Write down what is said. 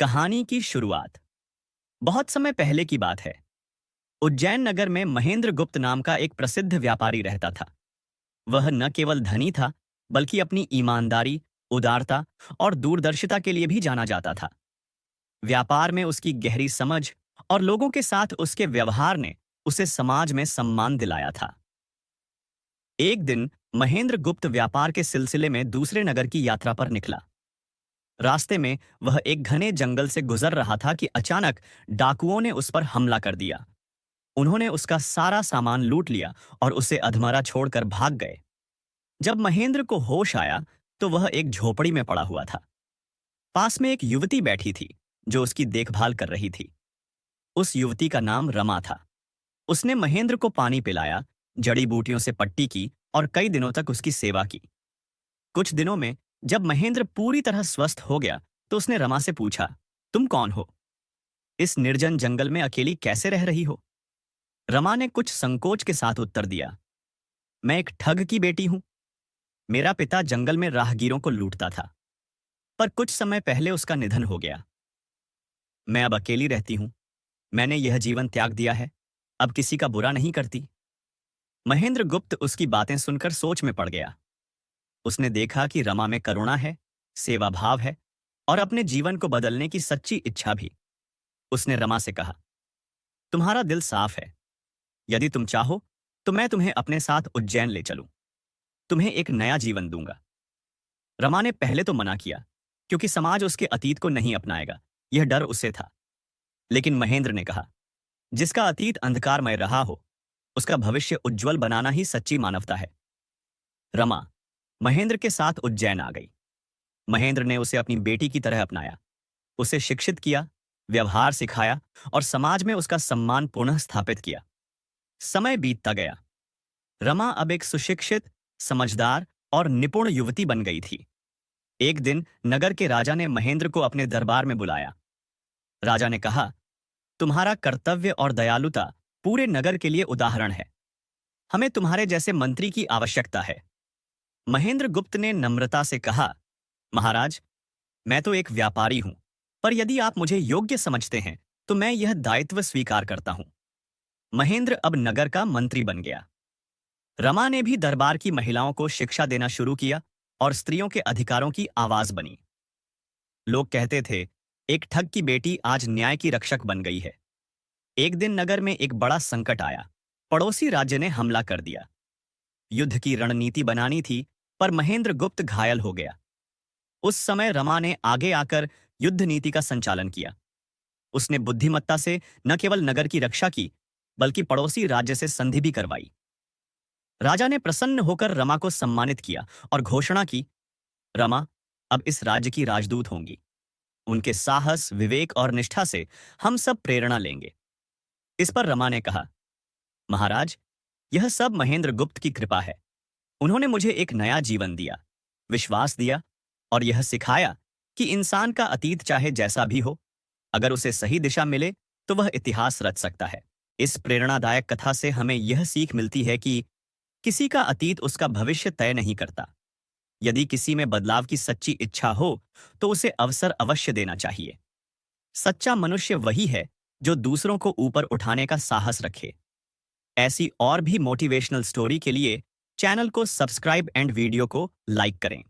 कहानी की शुरुआत बहुत समय पहले की बात है। उज्जैन नगर में महेंद्र गुप्त नाम का एक प्रसिद्ध व्यापारी रहता था। वह न केवल धनी था, बल्कि अपनी ईमानदारी, उदारता और दूरदर्शिता के लिए भी जाना जाता था। व्यापार में उसकी गहरी समझ और लोगों के साथ उसके व्यवहार ने उसे समाज में सम्मान दिलाया था। एक दिन महेंद्र गुप्त व्यापार के सिलसिले में दूसरे नगर की यात्रा पर निकला। रास्ते में वह एक घने जंगल से गुजर रहा था कि अचानक डाकुओं ने उस पर हमला कर दिया। उन्होंने उसका सारा सामान लूट लिया और उसे अधमरा छोड़कर भाग गए। जब महेंद्र को होश आया तो वह एक झोपड़ी में पड़ा हुआ था। पास में एक युवती बैठी थी जो उसकी देखभाल कर रही थी। उस युवती का नाम रमा था। उसने महेंद्र को पानी पिलाया, जड़ी बूटियों से पट्टी की और कई दिनों तक उसकी सेवा की। कुछ दिनों में जब महेंद्र पूरी तरह स्वस्थ हो गया तो उसने रमा से पूछा, तुम कौन हो? इस निर्जन जंगल में अकेली कैसे रह रही हो? रमा ने कुछ संकोच के साथ उत्तर दिया, मैं एक ठग की बेटी हूं। मेरा पिता जंगल में राहगीरों को लूटता था, पर कुछ समय पहले उसका निधन हो गया। मैं अब अकेली रहती हूं। मैंने यह जीवन त्याग दिया है, अब किसी का बुरा नहीं करती। महेंद्र गुप्त उसकी बातें सुनकर सोच में पड़ गया। उसने देखा कि रमा में करुणा है, सेवा भाव है और अपने जीवन को बदलने की सच्ची इच्छा भी। उसने रमा से कहा, तुम्हारा दिल साफ है। यदि तुम चाहो तो मैं तुम्हें अपने साथ उज्जैन ले चलूं। तुम्हें एक नया जीवन दूंगा। रमा ने पहले तो मना किया, क्योंकि समाज उसके अतीत को नहीं अपनाएगा, यह डर उसे था। लेकिन महेंद्र ने कहा, जिसका अतीत अंधकारमय रहा हो, उसका भविष्य उज्जवल बनाना ही सच्ची मानवता है। रमा महेंद्र के साथ उज्जैन आ गई। महेंद्र ने उसे अपनी बेटी की तरह अपनाया, उसे शिक्षित किया, व्यवहार सिखाया और समाज में उसका सम्मान पुनः स्थापित किया। समय बीतता गया। रमा अब एक सुशिक्षित, समझदार और निपुण युवती बन गई थी। एक दिन नगर के राजा ने महेंद्र को अपने दरबार में बुलाया। राजा ने कहा, तुम्हारा कर्तव्य और दयालुता पूरे नगर के लिए उदाहरण है। हमें तुम्हारे जैसे मंत्री की आवश्यकता है। महेंद्र गुप्त ने नम्रता से कहा, महाराज, मैं तो एक व्यापारी हूं, पर यदि आप मुझे योग्य समझते हैं तो मैं यह दायित्व स्वीकार करता हूं। महेंद्र अब नगर का मंत्री बन गया। रमा ने भी दरबार की महिलाओं को शिक्षा देना शुरू किया और स्त्रियों के अधिकारों की आवाज बनी। लोग कहते थे, एक ठग की बेटी आज न्याय की रक्षक बन गई है। एक दिन नगर में एक बड़ा संकट आया। पड़ोसी राज्य ने हमला कर दिया। युद्ध की रणनीति बनानी थी, पर महेंद्र गुप्त घायल हो गया। उस समय रमा ने आगे आकर युद्ध नीति का संचालन किया। उसने बुद्धिमत्ता से न केवल नगर की रक्षा की, बल्कि पड़ोसी राज्य से संधि भी करवाई। राजा ने प्रसन्न होकर रमा को सम्मानित किया और घोषणा की, रमा अब इस राज्य की राजदूत होंगी। उनके साहस, विवेक और निष्ठा से हम सब प्रेरणा लेंगे। इस पर रमा ने कहा, महाराज, यह सब महेंद्र गुप्त की कृपा है। उन्होंने मुझे एक नया जीवन दिया, विश्वास दिया और यह सिखाया कि इंसान का अतीत चाहे जैसा भी हो, अगर उसे सही दिशा मिले तो वह इतिहास रच सकता है। इस प्रेरणादायक कथा से हमें यह सीख मिलती है कि किसी का अतीत उसका भविष्य तय नहीं करता। यदि किसी में बदलाव की सच्ची इच्छा हो तो उसे अवसर अवश्य देना चाहिए। सच्चा मनुष्य वही है जो दूसरों को ऊपर उठाने का साहस रखे। ऐसी और भी मोटिवेशनल स्टोरी के लिए चैनल को सब्सक्राइब एंड वीडियो को लाइक करें।